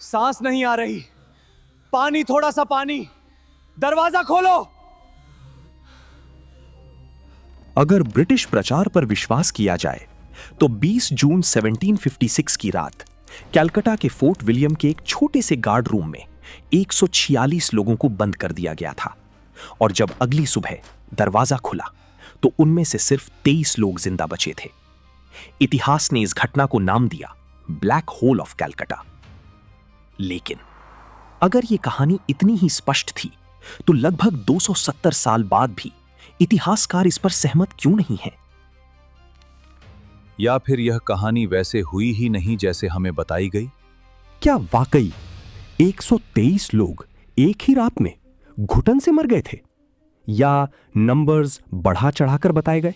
सांस नहीं आ रही। पानी, थोड़ा सा पानी। दरवाजा खोलो। अगर ब्रिटिश प्रचार पर विश्वास किया जाए तो 20 जून 1756 की रात कलकत्ता के फोर्ट विलियम के एक छोटे से गार्ड रूम में 146 लोगों को बंद कर दिया गया था और जब अगली सुबह दरवाजा खुला तो उनमें से सिर्फ 23 लोग जिंदा बचे थे। इतिहास ने इस घटना को नाम दिया ब्लैक होल ऑफ कलकत्ता। लेकिन अगर यह कहानी इतनी ही स्पष्ट थी तो लगभग 270 साल बाद भी इतिहासकार इस पर सहमत क्यों नहीं है? या फिर यह कहानी वैसे हुई ही नहीं जैसे हमें बताई गई? क्या वाकई 123 लोग एक ही रात में घुटन से मर गए थे, या नंबर्स बढ़ा चढ़ाकर बताए गए?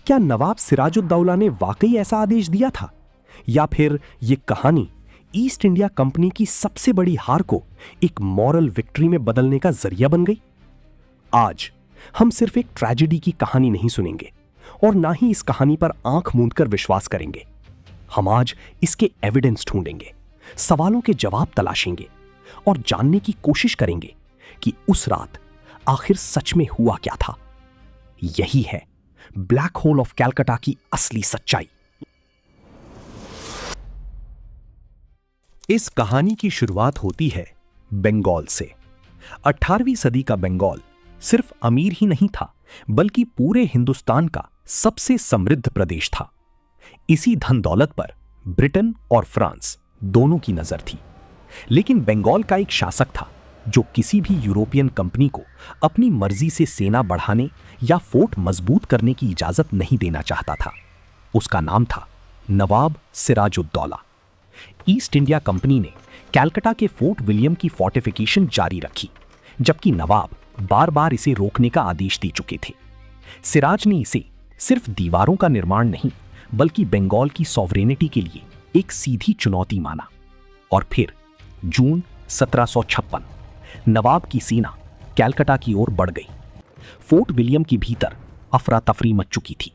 क्या नवाब सिराजुद्दौला ने वाकई ऐसा आदेश दिया था, या फिर यह कहानी ईस्ट इंडिया कंपनी की सबसे बड़ी हार को एक मॉरल विक्ट्री में बदलने का जरिया बन गई? आज हम सिर्फ एक ट्रेजेडी की कहानी नहीं सुनेंगे और ना ही इस कहानी पर आंख मूंदकर विश्वास करेंगे। हम आज इसके एविडेंस ढूंढेंगे, सवालों के जवाब तलाशेंगे और जानने की कोशिश करेंगे कि उस रात आखिर सच में हुआ क्या था। यही है ब्लैक होल ऑफ कलकत्ता की असली सच्चाई। इस कहानी की शुरुआत होती है बंगाल से। 18वीं सदी का बंगाल सिर्फ अमीर ही नहीं था बल्कि पूरे हिंदुस्तान का सबसे समृद्ध प्रदेश था। इसी धन दौलत पर ब्रिटेन और फ्रांस दोनों की नजर थी। लेकिन बंगाल का एक शासक था जो किसी भी यूरोपियन कंपनी को अपनी मर्जी से सेना बढ़ाने या फोर्ट मजबूत करने की इजाजत नहीं देना चाहता था। उसका नाम था नवाब सिराजुद्दौला। ईस्ट इंडिया कंपनी ने कलकत्ता के फोर्ट विलियम की फोर्टिफिकेशन जारी रखी, जबकि नवाब बार बार इसे रोकने का आदेश दे चुके थे। सिराज ने इसे सिर्फ दीवारों का निर्माण नहीं बल्कि बंगाल की सॉवरेनिटी के लिए एक सीधी चुनौती माना। और फिर जून 1756 नवाब की सेना कलकत्ता की ओर बढ़ गई। फोर्ट विलियम के भीतर अफरा तफरी मच चुकी थी।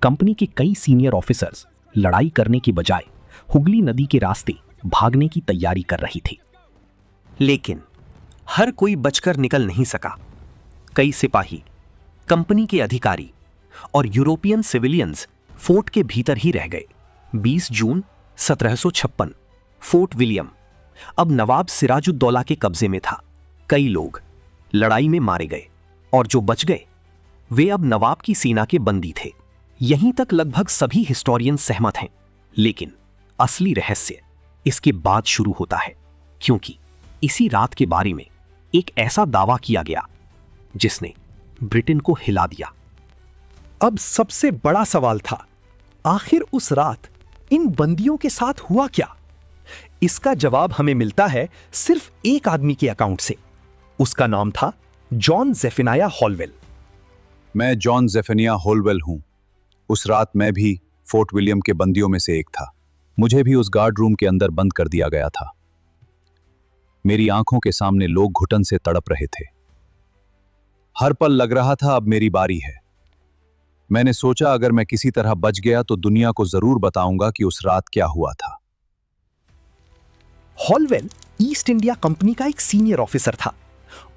कंपनी के कई सीनियर ऑफिसर्स लड़ाई करने के बजाय हुगली नदी के रास्ते भागने की तैयारी कर रही थे। लेकिन हर कोई बचकर निकल नहीं सका। कई सिपाही, कंपनी के अधिकारी और यूरोपियन सिविलियंस फोर्ट के भीतर ही रह गए। 20 जून 1756 फोर्ट विलियम अब नवाब सिराजुद्दौला के कब्जे में था। कई लोग लड़ाई में मारे गए और जो बच गए वे अब नवाब की सेना के बंदी थे। यहीं तक लगभग सभी हिस्टोरियन सहमत हैं। लेकिन असली रहस्य इसके बाद शुरू होता है, क्योंकि इसी रात के बारे में एक ऐसा दावा किया गया जिसने ब्रिटेन को हिला दिया। अब सबसे बड़ा सवाल था, आखिर उस रात इन बंदियों के साथ हुआ क्या? इसका जवाब हमें मिलता है सिर्फ एक आदमी के अकाउंट से। उसका नाम था जॉन जेफिनाया हॉलवेल। मैं जॉन जेफिनिया हॉलवेल हूं। उस रात मैं भी फोर्ट विलियम के बंदियों में से एक था। मुझे भी उस गार्ड रूम के अंदर बंद कर दिया गया था। मेरी आंखों के सामने लोग घुटन से तड़प रहे थे। हर पल लग रहा था अब मेरी बारी है। मैंने सोचा अगर मैं किसी तरह बच गया तो दुनिया को जरूर बताऊंगा कि उस रात क्या हुआ था। हॉलवेल ईस्ट इंडिया कंपनी का एक सीनियर ऑफिसर था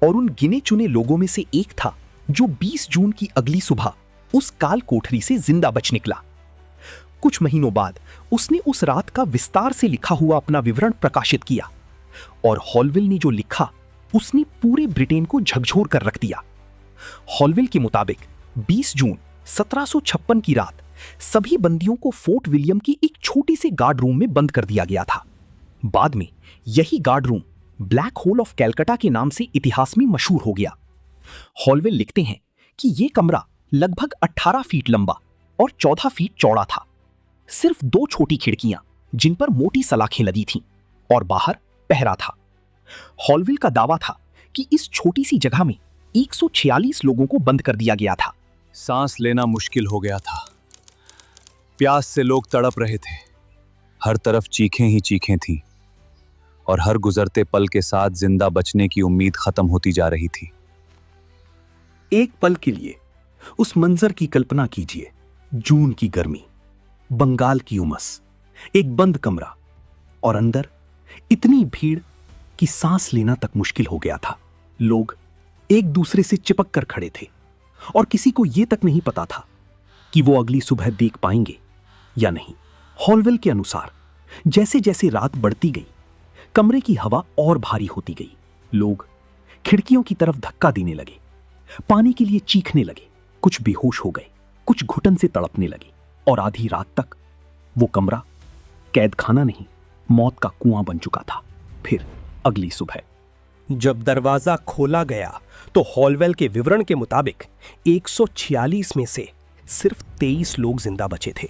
और उन गिने चुने लोगों में से एक था जो 20 जून की अगली सुबह उस काल कोठरी से जिंदा बच निकला। कुछ महीनों बाद उसने उस रात का विस्तार से लिखा हुआ अपना विवरण प्रकाशित किया और हॉलवेल ने जो लिखा उसने पूरे ब्रिटेन को झकझोर कर रख दिया। हॉलवेल के मुताबिक 20 जून 1756 की रात सभी बंदियों को फोर्ट विलियम की एक छोटी सी गार्ड रूम में बंद कर दिया गया था। बाद में यही guard room black hole of Calcutta के नाम से इतिहास में मशहूर हो गया। हॉलवेल लिखते हैं कि यह कमरा लगभग 18 फीट लंबा और 14 फीट चौड़ा था। सिर्फ 2 छोटी खिड़कियां जिन पर मोटी सलाखें लदी थीं और बाहर पहरा था। हॉलवेल का दावा था कि इस छोटी सी जगह में 146 लोगों को बंद कर दिया गया था। सांस लेना मुश्किल हो गया था। प्यास से लोग तड़प रहे थे। हर तरफ चीखें ही चीखें थीं और हर गुजरते पल के साथ जिंदा बचने की उम्मीद खत्म होती जा रही थी। एक पल के लिए उस मंजर की कल्पना कीजिए। जून की गर्मी, बंगाल की उमस, एक बंद कमरा और अंदर इतनी भीड़ कि सांस लेना तक मुश्किल हो गया था। लोग एक दूसरे से चिपक कर खड़े थे और किसी को यह तक नहीं पता था कि वो अगली सुबह देख पाएंगे या नहीं। हॉलवेल के अनुसार जैसे जैसे रात बढ़ती गई, कमरे की हवा और भारी होती गई। लोग खिड़कियों की तरफ धक्का देने लगे, पानी के लिए चीखने लगे, कुछ बेहोश हो गए, कुछ घुटन से तड़पने लगे और आधी रात तक वो कमरा कैद खाना नहीं, मौत का कुआं बन चुका था। फिर अगली सुबह जब दरवाजा खोला गया तो हॉलवेल के विवरण के मुताबिक 146 में से सिर्फ 23 लोग जिंदा बचे थे।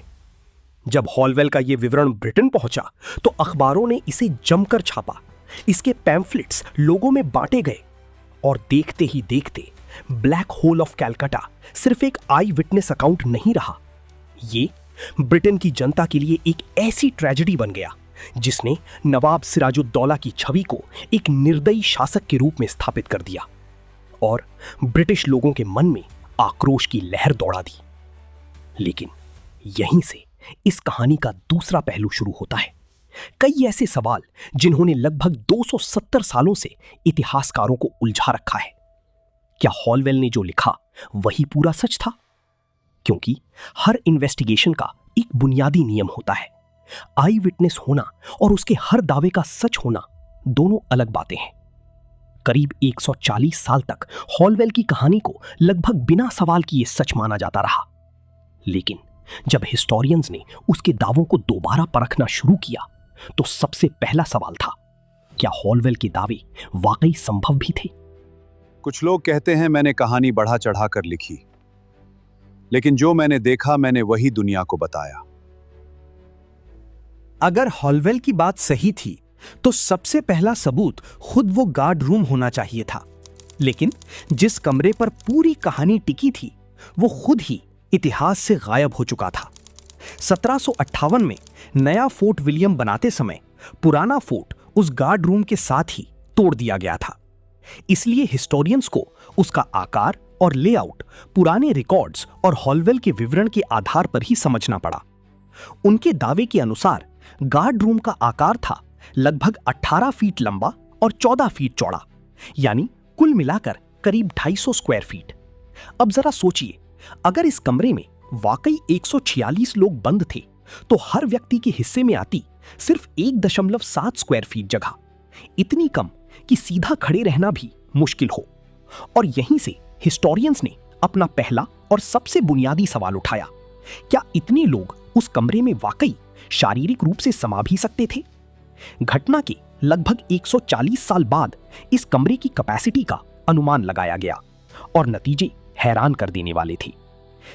जब हॉलवेल का यह विवरण ब्रिटेन पहुंचा तो अखबारों ने इसे जमकर छापा। इसके पैम्फलेट्स लोगों में बांटे गए और देखते ही देखते ब्लैक होल ऑफ कैलकाटा सिर्फ एक आई विटनेस अकाउंट नहीं रहा, ये ब्रिटेन की जनता के लिए एक ऐसी ट्रेजेडी बन गया जिसने नवाब सिराजुद्दौला की छवि को एक निर्दयी शासक के रूप में स्थापित कर दिया और ब्रिटिश लोगों के मन में आक्रोश की लहर दौड़ा दी। लेकिन यहीं से इस कहानी का दूसरा पहलू शुरू होता है। कई ऐसे सवाल जिन्होंने लगभग 270 सालों से इतिहासकारों को उलझा रखा है। क्या हॉलवेल ने जो लिखा वही पूरा सच था? क्योंकि हर इन्वेस्टिगेशन का एक बुनियादी नियम होता है, आई विटनेस होना और उसके हर दावे का सच होना दोनों अलग बातें हैं। करीब 140 साल तक हॉलवेल की कहानी को लगभग बिना सवाल किए सच माना जाता रहा। लेकिन जब हिस्टोरियंस ने उसके दावों को दोबारा परखना शुरू किया तो सबसे पहला सवाल था, क्या हॉलवेल के दावे वाकई संभव भी थे? कुछ लोग कहते हैं मैंने कहानी बढ़ा चढ़ा कर लिखी, लेकिन जो मैंने देखा मैंने वही दुनिया को बताया। अगर हॉलवेल की बात सही थी तो सबसे पहला सबूत खुद वो गार्ड रूम होना चाहिए था। लेकिन जिस कमरे पर पूरी कहानी टिकी थी वो खुद ही इतिहास से गायब हो चुका था। 1758 में नया फोर्ट विलियम बनाते समय पुराना फोर्ट उस गार्ड रूम के साथ ही तोड़ दिया गया था। इसलिए हिस्टोरियंस को उसका आकार और लेआउट पुराने रिकॉर्ड्स और हॉलवेल के विवरण के आधार पर ही समझना पड़ा। उनके दावे के अनुसार गार्ड रूम का आकार था लगभग 18 फीट लंबा और 14 फीट चौड़ा, यानी कुल मिलाकर करीब 250 स्क्वायर फीट। अब जरा सोचिए, अगर इस कमरे में वाकई 146 लोग बंद थे तो हर व्यक्ति के हिस्से में आती सिर्फ 1.7 स्क्वायर फीट जगह, इतनी कम कि सीधा खड़े रहना भी मुश्किल हो। और यहीं से हिस्टोरियंस ने अपना पहला और सबसे बुनियादी सवाल उठाया, क्या इतने लोग उस कमरे में वाकई शारीरिक रूप से समा भी सकते थे? घटना के लगभग 140 साल बाद इस कमरे की कैपेसिटी का अनुमान लगाया गया और नतीजे हैरान कर देने वाले थे।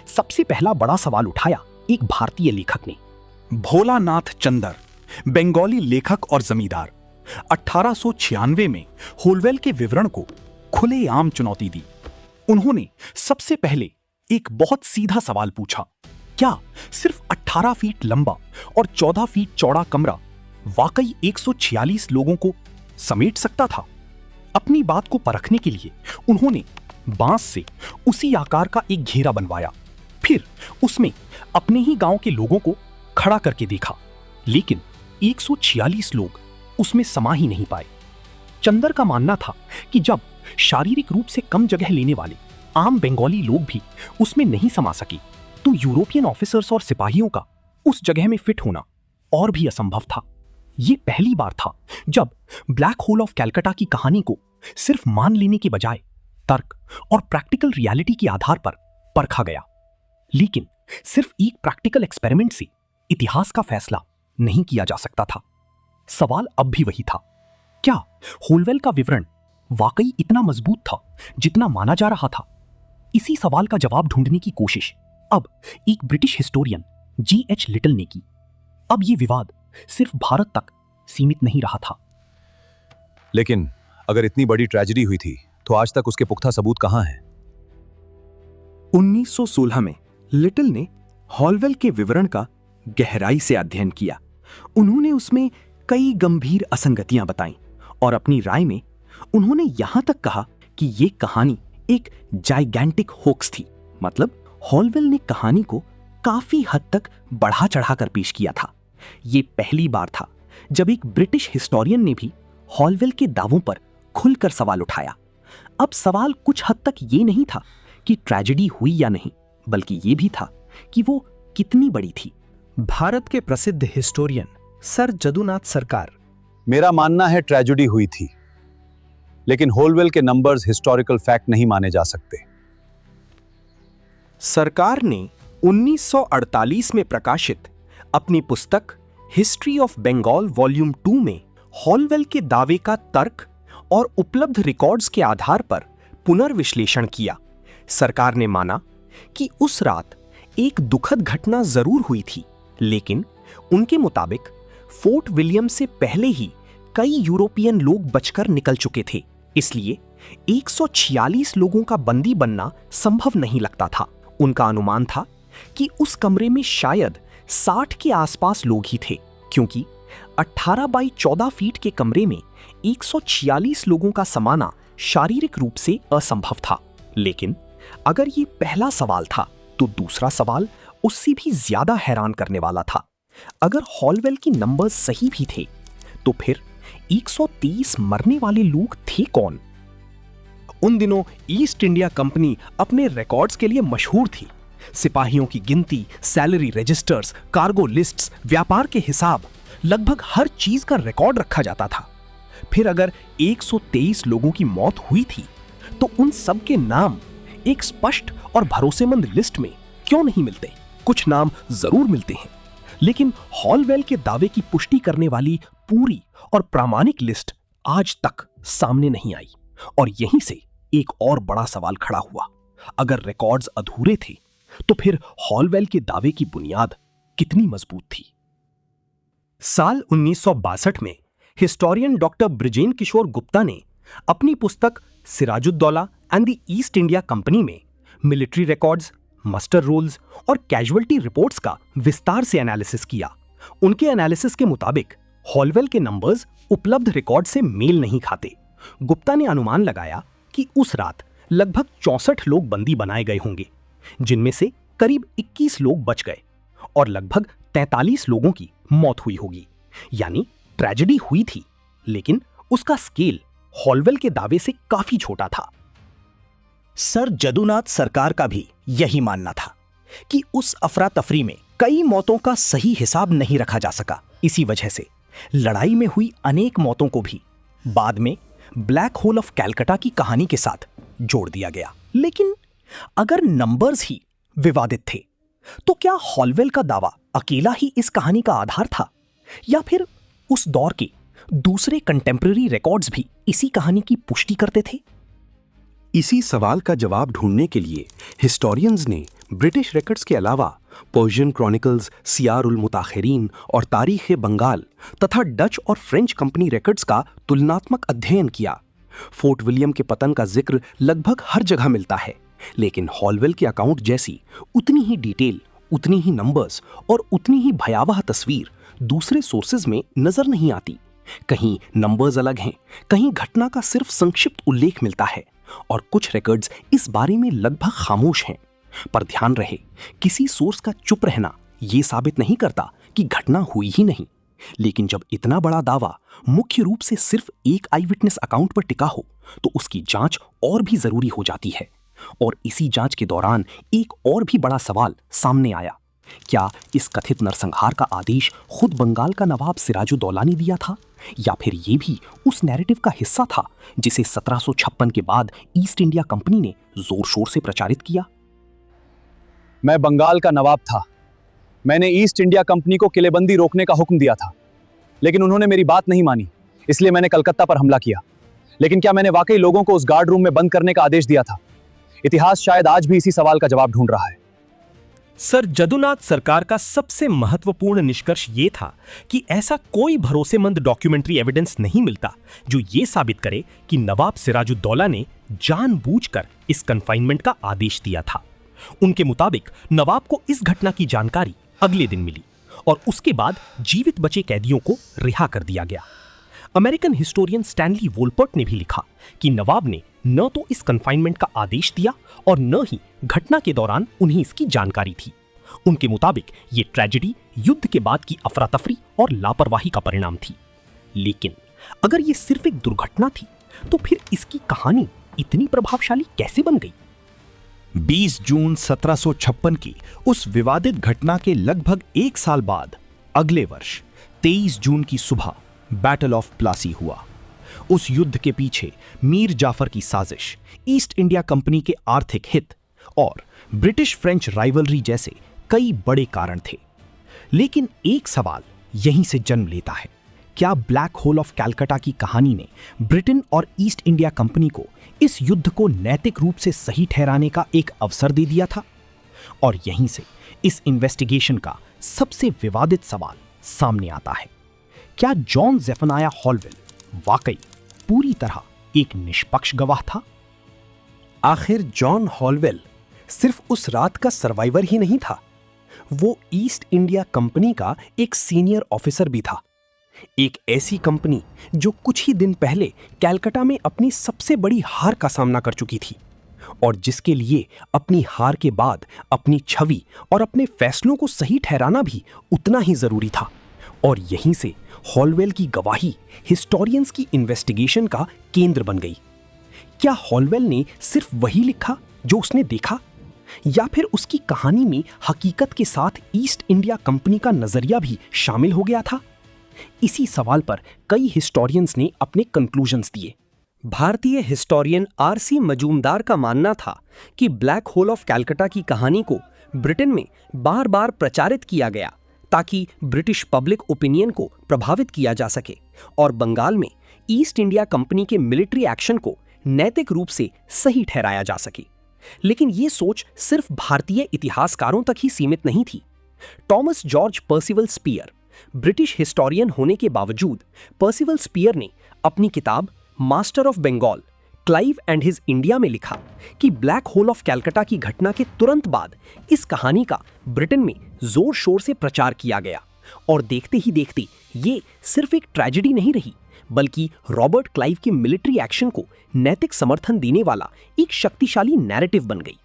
सबसे पहला बड़ा सवाल उठाया एक भारतीय लेखक ने, भोलानाथ चंदर, बंगाली लेखक और जमींदार, 1896 में हॉलवेल के विवरण को खुलेआम चुनौती दी। उन्होंने सबसे पहले एक बहुत सीधा सवाल पूछा, क्या सिर्फ 18 फीट लंबा और 14 फीट चौड़ा कमरा वाकई 146 लोगों को समेट सकता था? अपनी बात को परखने के लिए उन्होंने बांस से उसी आकार का एक घेरा बनवाया, फिर उसमें अपने ही गांव के लोगों को खड़ा करके देखा, लेकिन 146 लोग उसमें समा ही नहीं पाए। चंदर का मानना था कि जब शारीरिक रूप से कम जगह लेने वाले आम बंगाली लोग भी उसमें नहीं समा सके तो यूरोपियन ऑफिसर्स और सिपाहियों का उस जगह में फिट होना और भी असंभव था। यह पहली बार था जब ब्लैक होल ऑफ कैलकाटा की कहानी को सिर्फ मान लेने के बजाय तर्क और प्रैक्टिकल रियलिटी के आधार पर परखा गया। लेकिन सिर्फ एक प्रैक्टिकल एक्सपेरिमेंट से इतिहास का फैसला नहीं किया जा सकता था। सवाल अब भी वही था, क्या हॉलवेल का विवरण वाकई इतना मजबूत था जितना माना जा रहा था? इसी सवाल का जवाब ढूंढने की कोशिश अब एक ब्रिटिश हिस्टोरियन G.H. लिटिल ने की। अब यह विवाद सिर्फ भारत तक सीमित नहीं रहा था। लेकिन अगर इतनी बड़ी ट्रेजेडी हुई थी तो आज तक उसके पुख्ता सबूत कहां हैं? 1916 में लिटिल ने हॉलवेल के विवरण का गहराई से अध्ययन किया। उन्होंने उसमें कई गंभीर असंगतियां बताईं और अपनी राय में उन्होंने यहां तक कहा कि यह कहानी एक जाइगैंटिक होक्स थी। मतलब हॉलवेल ने कहानी को काफी हद तक बढ़ा चढ़ाकर पेश किया था। यह पहली बार था जब एक ब्रिटिश हिस्टोरियन ने भी हॉलवेल के दावों पर खुलकर सवाल उठाया। अब सवाल कुछ हद तक ये नहीं था कि ट्रेजेडी हुई या नहीं, बल्कि ये भी था कि वो कितनी बड़ी थी। भारत के प्रसिद्ध हिस्टोरियन सर जदुनाथ सरकार। मेरा मानना है ट्रेजेडी हुई थी, लेकिन होलवेल के नंबर्स हिस्टोरिकल फैक्ट नहीं माने जा सकते। सरकार ने 1948 में प्रकाशित अपनी पुस्तक हिस्ट्री ऑफ बंगाल वॉल्यूम 2 में हॉलवेल के दावे का तर्क और उपलब्ध रिकॉर्ड्स के आधार पर पुनर्विश्लेषण किया। सरकार ने माना कि उस रात एक दुखद घटना जरूर हुई थी, लेकिन उनके मुताबिक फोर्ट विलियम से पहले ही कई यूरोपियन लोग बचकर निकल चुके थे, इसलिए 146 लोगों का बंदी बनना संभव नहीं लगता था। उनका अनुमान था कि उस कमरे में शायद 60 के आसपास लोग ही थे, क्योंकि 18 बाई 14 फीट के कमरे में 146 लोगों का समाना शारीरिक रूप से असंभव था। लेकिन अगर ये पहला सवाल था, तो दूसरा सवाल उससे भी ज्यादा हैरान करने वाला था। अगर हॉलवेल की नंबर्स सही भी थे, तो फिर 130 मरने वाले लोग थे कौन? उन दिनों ईस्ट इंडिया कंपनी अपने रिकॉर्ड्स के लिए मशहूर थी। सिपाहियों की गिनती, सैलरी रजिस्टर्स, कार्गो लिस्ट्स, व्यापार के हिसाब, लगभग हर चीज का रिकॉर्ड रखा जाता था। फिर अगर 123 लोगों की मौत हुई थी, तो उन सब के नाम एक स्पष्ट और भरोसेमंद लिस्ट में क्यों नहीं मिलते? कुछ नाम जरूर मिलते हैं, लेकिन हॉलवेल के दावे की पुष्टि करने वाली पूरी और प्रामाणिक लिस्ट आज तक सामने नहीं आई। और यहीं से एक और बड़ा सवाल खड़ा हुआ। अगर रिकॉर्ड्स अधूरे थे, तो फिर हॉलवेल के दावे की बुनियाद कितनी मजबूत थी? साल 1962 में हिस्टोरियन डॉक्टर ब्रिजेन किशोर गुप्ता ने अपनी पुस्तक Sirajuddaula and the East India Company में मिलिट्री रिकॉर्ड्स, मस्टर रोल्स और कैजुअल्टी रिपोर्ट्स का विस्तार से एनालिसिस किया। उनके एनालिसिस के मुताबिक हॉलवेल के नंबर्स उपलब्ध रिकॉर्ड से मेल नहीं खाते। गुप्ता ने अनुमान लगाया कि उस रात लगभग 64 लोग बंदी बनाए गए होंगे, जिनमें से करीब 21 लोग बच गए और लगभग 43 लोगों की मौत हुई होगी। यानी ट्रेजेडी हुई थी, लेकिन उसका स्केल हॉलवेल के दावे से काफी छोटा था। सर जदुनाथ सरकार का भी यही मानना था कि उस अफरा तफरी में कई मौतों का सही हिसाब नहीं रखा जा सका। इसी वजह से लड़ाई में हुई अनेक मौतों को भी बाद में ब्लैक होल ऑफ कैलकाटा की कहानी के साथ जोड़ दिया गया। लेकिन अगर नंबर्स ही विवादित थे, तो क्या हॉलवेल का दावा अकेला ही इस कहानी का आधार था, या फिर उस दौर के दूसरे कंटेम्पररी रिकॉर्ड्स भी इसी कहानी की पुष्टि करते थे? इसी सवाल का जवाब ढूंढने के लिए हिस्टोरियंस ने ब्रिटिश रिकॉर्ड्स के अलावा पर्शियन क्रॉनिकल्स, सियार उल मुताखिरीन और तारीख बंगाल तथा डच और फ्रेंच कंपनी रिकॉर्ड्स का तुलनात्मक अध्ययन किया। फोर्ट विलियम के पतन का जिक्र लगभग हर जगह मिलता है, लेकिन हॉलवेल के अकाउंट जैसी उतनी ही डिटेल, उतनी ही नंबर्स और उतनी ही भयावह तस्वीर दूसरे सोर्सेज में नजर नहीं आती। कहीं नंबर्स अलग हैं, कहीं घटना का सिर्फ संक्षिप्त उल्लेख मिलता है और कुछ रिकॉर्ड्स इस बारे में लगभग खामोश हैं। पर ध्यान रहे, किसी सोर्स का चुप रहना यह साबित नहीं करता कि घटना हुई ही नहीं। लेकिन जब इतना बड़ा दावा मुख्य रूप से सिर्फ एक आई विटनेस अकाउंट पर टिका हो, तो उसकी जांच और भी जरूरी हो जाती है। और इसी जांच के दौरान एक और भी बड़ा सवाल सामने आया। क्या इस कथित नरसंहार का आदेश खुद बंगाल का नवाब सिराजुद्दौला ने दिया था, या फिर यह भी उस नैरेटिव का हिस्सा था जिसे 1756 के बाद ईस्ट इंडिया कंपनी ने जोर शोर से प्रचारित किया? मैं बंगाल का नवाब था। मैंने ईस्ट इंडिया कंपनी को किलेबंदी रोकने का हुक्म दिया था, लेकिन उन्होंने मेरी बात नहीं मानी, इसलिए मैंने कलकत्ता पर हमला किया। लेकिन क्या मैंने वाकई लोगों को उस गार्ड रूम में बंद करने का आदेश दिया था? इतिहास शायद आज भी इसी सवाल का जवाब ढूंढ रहा है। सर जदुनाथ सरकार का सबसे महत्वपूर्ण निष्कर्ष यह था कि ऐसा कोई भरोसेमंद डॉक्यूमेंट्री एविडेंस नहीं मिलता जो यह साबित करे कि नवाब सिराजुद्दौला ने जानबूझकर इस कन्फाइनमेंट का आदेश दिया था। उनके मुताबिक नवाब को इस घटना की जानकारी अगले दिन मिली और उसके बाद जीवित बचे कैदियों को रिहा कर दिया गया। अमेरिकन हिस्टोरियन स्टैनली वोलपर्ट ने भी लिखा कि नवाब ने न तो इस कन्फाइनमेंट का आदेश दिया और न ही घटना के दौरान उन्हें इसकी जानकारी थी। उनके मुताबिक ये ट्रेजेडी युद्ध के बाद की अफरा तफरी और लापरवाही का परिणाम थी। लेकिन अगर ये सिर्फ एक दुर्घटना थी तो फिर इसकी कहानी इतनी प्रभावशाली कैसे बन गई? 20 जून 1756 की उस विवादित घटना के लगभग एक साल बाद अगले वर्ष 23 जून की सुबह बैटल ऑफ प्लासी हुआ। उस युद्ध के पीछे मीर जाफर की साजिश, ईस्ट इंडिया कंपनी के आर्थिक हित और ब्रिटिश फ्रेंच राइवलरी जैसे कई बड़े कारण थे। लेकिन एक सवाल यहीं से जन्म लेता है, क्या ब्लैक होल ऑफ कैलकाटा की कहानी ने ब्रिटेन और ईस्ट इंडिया कंपनी को इस युद्ध को नैतिक रूप से सही ठहराने का एक अवसर दे दिया था? और यहीं से इस इन्वेस्टिगेशन का सबसे विवादित सवाल सामने आता है, क्या जॉन ज़ेफ़नाया हॉलवेल वाकई पूरी तरह एक निष्पक्ष गवाह था? आखिर जॉन हॉलवेल सिर्फ उस रात का सर्वाइवर ही नहीं था, वो ईस्ट इंडिया कंपनी का एक सीनियर ऑफिसर भी था। एक ऐसी कंपनी जो कुछ ही दिन पहले कलकत्ता में अपनी सबसे बड़ी हार का सामना कर चुकी थी और जिसके लिए अपनी हार के बाद अपनी छवि और अपने फैसलों को सही ठहराना भी उतना ही जरूरी था। और यहीं से हॉलवेल की गवाही हिस्टोरियंस की इन्वेस्टिगेशन का केंद्र बन गई। क्या हॉलवेल ने सिर्फ वही लिखा जो उसने देखा, या फिर उसकी कहानी में हकीकत के साथ ईस्ट इंडिया कंपनी का नजरिया भी शामिल हो गया था? इसी सवाल पर कई हिस्टोरियंस ने अपने कंक्लूजन्स दिए। भारतीय हिस्टोरियन आरसी मजूमदार का मानना था कि ब्लैक होल ऑफ कैलकाटा की कहानी को ब्रिटेन में बार बार प्रचारित किया गया ताकि ब्रिटिश पब्लिक ओपिनियन को प्रभावित किया जा सके और बंगाल में ईस्ट इंडिया कंपनी के मिलिट्री एक्शन को नैतिक रूप से सही ठहराया जा सके। लेकिन ये सोच सिर्फ भारतीय इतिहासकारों तक ही सीमित नहीं थी। Thomas George Percival Spear British historian होने के बावजूद पर्सिवल स्पीयर ने अपनी किताब Master of Bengal Clive and his India में लिखा कि ब्लैक होल ऑफ कैलकाटा की घटना के तुरंत बाद इस कहानी का ब्रिटेन में जोर शोर से प्रचार किया गया और देखते ही देखते ये सिर्फ एक ट्रेजेडी नहीं रही बल्कि रॉबर्ट क्लाइव के मिलिट्री एक्शन को नैतिक समर्थन देने वाला एक शक्तिशाली नैरेटिव बन गई।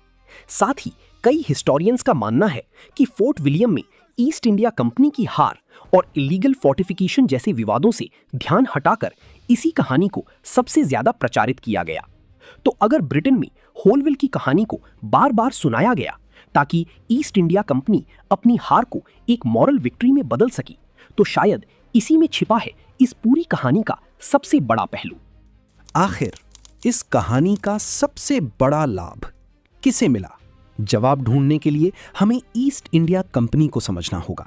साथ ही कई हिस्टोरियंस का मानना है कि फोर्ट विलियम में ईस्ट इंडिया कंपनी की हार और इलीगल फोर्टिफिकेशन जैसे विवादों से ध्यान हटाकर इसी कहानी को सबसे ज्यादा प्रचारित किया गया। तो अगर ब्रिटेन में होलवेल की कहानी को बार बार सुनाया गया ताकि ईस्ट इंडिया कंपनी अपनी हार को एक मॉरल विक्ट्री में बदल सकी, तो शायद इसी में छिपा है इस पूरी कहानी का सबसे बड़ा पहलू। आखिर इस कहानी का सबसे बड़ा लाभ किसे मिला? जवाब ढूंढने के लिए हमें ईस्ट इंडिया कंपनी को समझना होगा।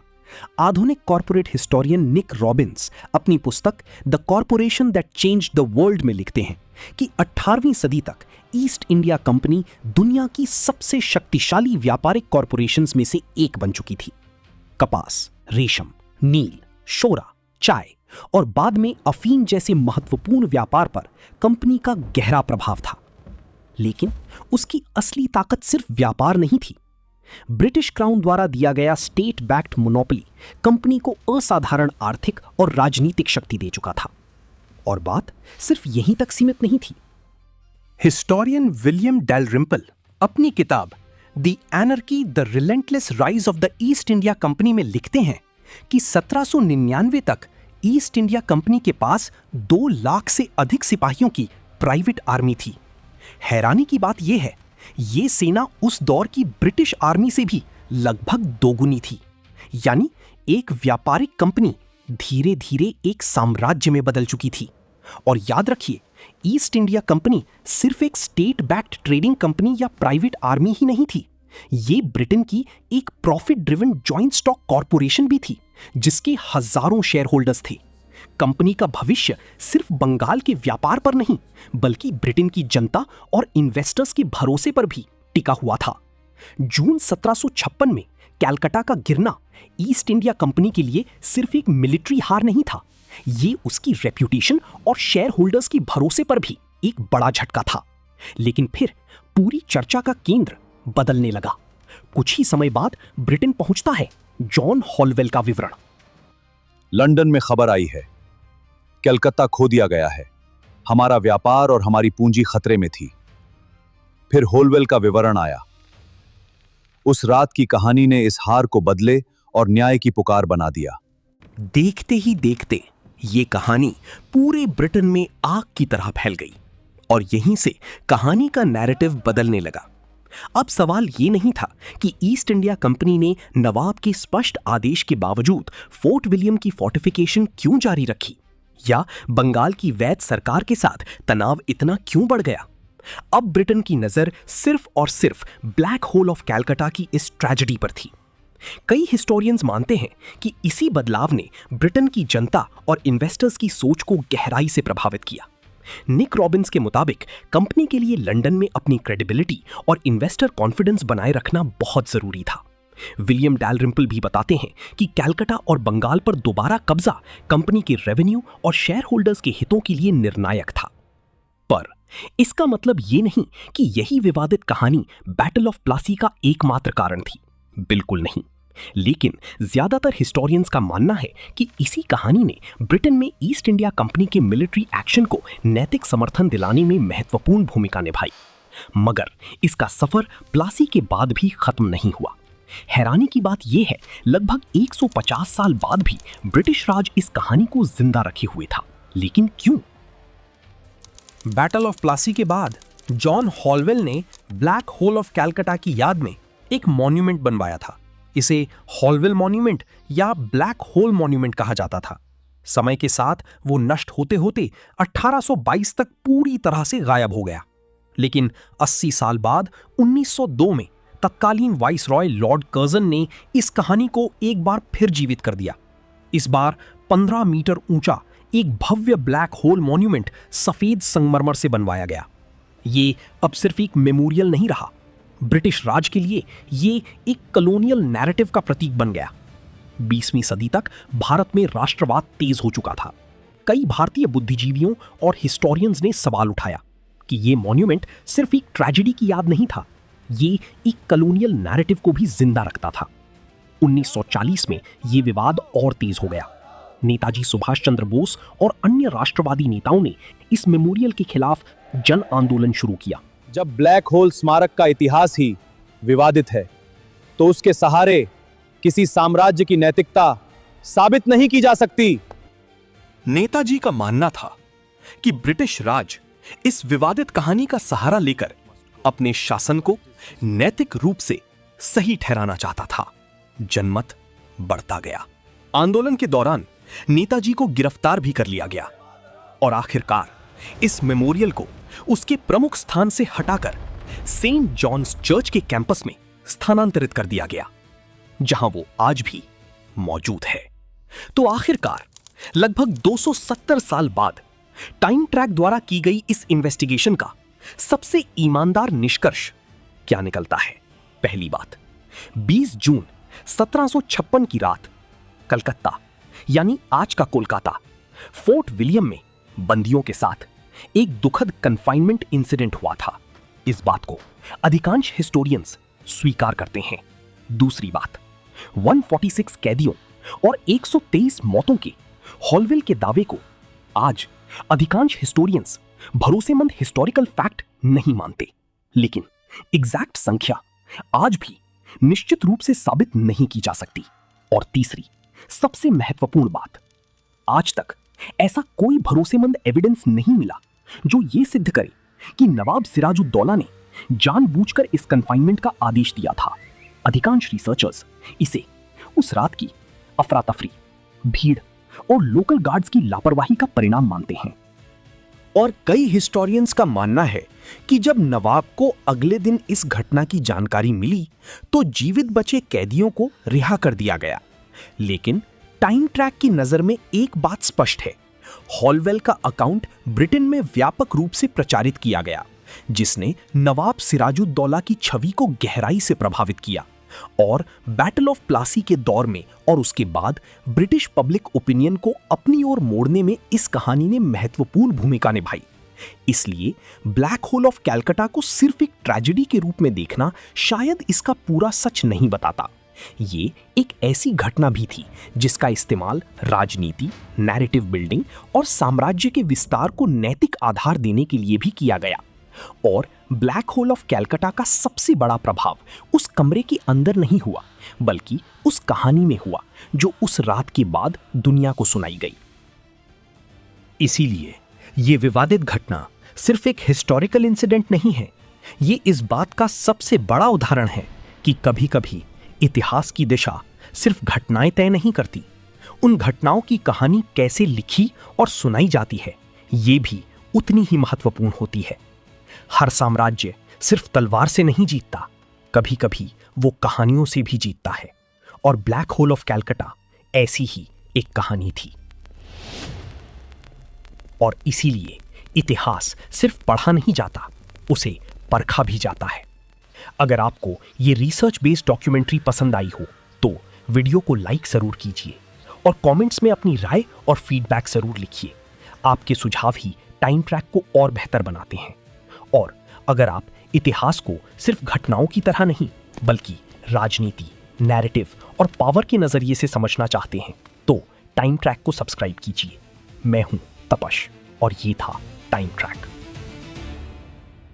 आधुनिक कॉर्पोरेट हिस्टोरियन निक रॉबिन्स अपनी पुस्तक the corporation that changed the world में लिखते हैं कि 18वीं सदी तक ईस्ट इंडिया कंपनी दुनिया की सबसे शक्तिशाली व्यापारिक कॉर्पोरेशंस में से एक बन चुकी थी। कपास, रेशम, नील, शोरा, चाय और बाद में अफीम जैसे महत्वपूर्ण व्यापार पर कंपनी का गहरा प्रभाव था। लेकिन उसकी असली ताकत सिर्फ व्यापार नहीं थी। ब्रिटिश क्राउन द्वारा दिया गया स्टेट बैक्ड मोनोपोली कंपनी को असाधारण आर्थिक और राजनीतिक शक्ति दे चुका था। और बात सिर्फ यहीं तक सीमित नहीं थी। हिस्टोरियन विलियम डेलरिम्पल अपनी किताब the एनर्की the relentless rise of the East India Company में लिखते हैं कि 1799 तक ईस्ट इंडिया कंपनी के पास 2 लाख से अधिक सिपाहियों की प्राइवेट आर्मी थी। हैरानी की बात यह है, ये सेना उस दौर की ब्रिटिश आर्मी से भी लगभग दोगुनी थी। यानी एक व्यापारिक कंपनी धीरे धीरे एक साम्राज्य में बदल चुकी थी। और याद रखिए, ईस्ट इंडिया कंपनी सिर्फ एक स्टेट बैक्ड ट्रेडिंग कंपनी या प्राइवेट आर्मी ही नहीं थी, ये ब्रिटेन की एक profit driven joint stock corporation भी थी जिसके हजारों शेयर होल्डर्स थे। कंपनी का भविष्य सिर्फ बंगाल के व्यापार पर नहीं बल्कि ब्रिटेन की जनता और इन्वेस्टर्स के भरोसे पर भी टिका हुआ था। जून 1756 में कलकत्ता का गिरना ईस्ट इंडिया कंपनी के लिए सिर्फ एक मिलिट्री हार नहीं था, ये उसकी रेप्यूटेशन और शेयर होल्डर्स के भरोसे पर भी एक बड़ा झटका था। लेकिन फिर पूरी चर्चा का केंद्र बदलने लगा। कुछ ही समय बाद ब्रिटेन पहुंचता है जॉन हॉलवेल का विवरण। लंदन में खबर आई है, कलकत्ता खो दिया गया है, हमारा व्यापार और हमारी पूंजी खतरे में थी। फिर होलवेल का विवरण आया। उस रात की कहानी ने इस हार को बदले और न्याय की पुकार बना दिया। देखते ही देखते ये कहानी पूरे ब्रिटेन में आग की तरह फैल गई और यहीं से कहानी का नैरेटिव बदलने लगा। अब सवाल ये नहीं था कि ईस्ट इंडिया कंपनी ने नवाब के स्पष्ट आदेश के बावजूद फोर्ट विलियम की फोर्टिफिकेशन क्यों जारी रखी, या बंगाल की वैध सरकार के साथ तनाव इतना क्यों बढ़ गया। अब ब्रिटेन की नजर सिर्फ और सिर्फ ब्लैक होल ऑफ कैलकाटा की इस ट्रेजेडी पर थी। कई हिस्टोरियंस मानते हैं कि इसी बदलाव ने ब्रिटेन की जनता और इन्वेस्टर्स की सोच को गहराई से प्रभावित किया। निक रॉबिन्स के मुताबिक कंपनी के लिए लंदन में अपनी क्रेडिबिलिटी और इन्वेस्टर कॉन्फिडेंस बनाए रखना बहुत जरूरी था। विलियम डैलरिम्पल भी बताते हैं कि कैलकाटा और बंगाल पर दोबारा कब्जा कंपनी के रेवेन्यू और शेयर होल्डर्स के हितों के लिए निर्णायक था। पर इसका मतलब ये नहीं कि यही विवादित कहानी बैटल ऑफ प्लासी का एकमात्र कारण थी। बिल्कुल नहीं। लेकिन ज्यादातर हिस्टोरियंस का मानना है कि इसी कहानी ने ब्रिटेन में ईस्ट इंडिया कंपनी के मिलिट्री एक्शन को नैतिक समर्थन दिलाने में महत्वपूर्ण भूमिका निभाई। मगर इसका सफर प्लासी के बाद भी खत्म नहीं हुआ। हैरानी की बात यह है, लगभग 150 साल बाद भी ब्रिटिश राज इस कहानी को जिंदा रखे हुए था। लेकिन क्यों? बैटल ऑफ प्लासी के बाद जॉन हॉलवेल ने ब्लैक होल ऑफ कैलकाटा की याद में एक मॉन्यूमेंट बनवाया था। इसे हॉलवेल मॉन्यूमेंट या ब्लैक होल मॉन्यूमेंट कहा जाता था। समय के साथ वो नष्ट होते होते 1822 तक पूरी तरह से गायब हो गया। लेकिन 80 साल बाद 1902 में तत्कालीन वाइसरॉय लॉर्ड कर्जन ने इस कहानी को एक बार फिर जीवित कर दिया। इस बार 15 मीटर ऊंचा एक भव्य ब्लैक होल मॉन्यूमेंट सफेद संगमरमर से बनवाया गया। ये अब सिर्फ एक मेमोरियल नहीं रहा, ब्रिटिश राज के लिए ये एक कॉलोनियल नैरेटिव का प्रतीक बन गया। 20वीं सदी तक भारत में राष्ट्रवाद तेज हो चुका था। कई भारतीय बुद्धिजीवियों और हिस्टोरियंस ने सवाल उठाया कि ये मॉन्यूमेंट सिर्फ एक ट्रेजेडी की याद नहीं था, ये एक कॉलोनियल नैरेटिव को भी जिंदा रखता था। 1940 में ये विवाद और तेज हो गया। नेताजी सुभाष चंद्र बोस और अन्य राष्ट्रवादी नेताओं ने इस मेमोरियल के खिलाफ जन आंदोलन शुरू किया। जब ब्लैक होल स्मारक का इतिहास ही विवादित है तो उसके सहारे किसी साम्राज्य की नैतिकता साबित नहीं की जा सकती। नेताजी का मानना था कि ब्रिटिश राज इस विवादित कहानी का सहारा लेकर अपने शासन को नैतिक रूप से सही ठहराना चाहता था। जनमत बढ़ता गया। आंदोलन के दौरान नेताजी को गिरफ्तार भी कर लिया गया और आखिरकार इस मेमोरियल को उसके प्रमुख स्थान से हटाकर सेंट जॉन्स चर्च के कैंपस में स्थानांतरित कर दिया गया, जहां वो आज भी मौजूद है। तो आखिरकार लगभग 270 साल बाद टाइम ट्रैक द्वारा की गई इस इन्वेस्टिगेशन का सबसे ईमानदार निष्कर्ष क्या निकलता है? पहली बात, 20 जून 1756 की रात कलकत्ता यानी आज का कोलकाता फोर्ट विलियम में बंदियों के साथ एक दुखद कन्फाइनमेंट इंसिडेंट हुआ था। इस बात को अधिकांश हिस्टोरियंस स्वीकार करते हैं। दूसरी बात, 146 कैदियों और 123 मौतों के हॉलवेल के दावे को आज अधिकांश हिस्टोरियंस भरोसेमंद हिस्टोरिकल फैक्ट नहीं मानते। लेकिन एग्जैक्ट संख्या आज भी निश्चित रूप से साबित नहीं की जा सकती। और तीसरी सबसे महत्वपूर्ण बात, आज तक ऐसा कोई भरोसेमंद एविडेंस नहीं मिला जो यह सिद्ध करे कि नवाब सिराजुद्दौला ने जानबूझकर इस कन्फाइनमेंट का आदेश दिया था। अधिकांश रिसर्चर्स इसे उस रात की अफरा तफरी, भीड़ और लोकल गार्ड्स की लापरवाही का परिणाम मानते हैं। और कई हिस्टोरियंस का मानना है कि जब नवाब को अगले दिन इस घटना की जानकारी मिली तो जीवित बचे कैदियों को रिहा कर दिया गया। लेकिन टाइम ट्रैक की नजर में एक बात स्पष्ट है, हॉलवेल का अकाउंट ब्रिटेन में व्यापक रूप से प्रचारित किया गया, जिसने नवाब सिराजुद्दौला की छवि को गहराई से प्रभावित किया। और बैटल ऑफ प्लासी के दौर में और उसके बाद ब्रिटिश पब्लिक ओपिनियन को अपनी ओर मोड़ने में इस कहानी ने महत्वपूर्ण भूमिका निभाई। इसलिए ब्लैक होल ऑफ कैलकाटा को सिर्फ एक ट्रेजेडी के रूप में देखना शायद इसका पूरा सच नहीं बताता। ये एक ऐसी घटना भी थी जिसका इस्तेमाल राजनीति, नैरेटिव बिल्डिंग और साम्राज्य के विस्तार को नैतिक आधार देने के लिए भी किया गया। और ब्लैक होल ऑफ कैलकाटा का सबसे बड़ा प्रभाव उस कमरे के अंदर नहीं हुआ, बल्कि उस कहानी में हुआ जो उस रात के बाद दुनिया को सुनाई गई। इसीलिए ये विवादित घटना सिर्फ एक हिस्टोरिकल इंसिडेंट नहीं है, ये इस बात का सबसे बड़ा उदाहरण है कि कभी-कभी इतिहास की दिशा सिर्फ घटनाएं तय नहीं करती, उन घटनाओं की कहानी कैसे लिखी और सुनाई जाती है ये भी उतनी ही महत्वपूर्ण होती है। हर साम्राज्य सिर्फ तलवार से नहीं जीतता, कभी-कभी वो कहानियों से भी जीतता है, और ब्लैक होल ऑफ कैलकाटा ऐसी ही एक कहानी थी। और इसीलिए इतिहास सिर्फ पढ़ा नहीं जाता, उसे परखा भी जाता है। अगर आपको ये रिसर्च बेस्ड डॉक्यूमेंट्री पसंद आई हो तो वीडियो को लाइक जरूर कीजिए और कमेंट्स में अपनी राय और फीडबैक जरूर लिखिए। आपके सुझाव ही टाइम ट्रैक को और बेहतर बनाते हैं। और अगर आप इतिहास को सिर्फ घटनाओं की तरह नहीं बल्कि राजनीति, नैरेटिव और पावर के नजरिए से समझना चाहते हैं तो टाइम ट्रैक को सब्सक्राइब कीजिए। मैं हूं तपश और ये था टाइम ट्रैक।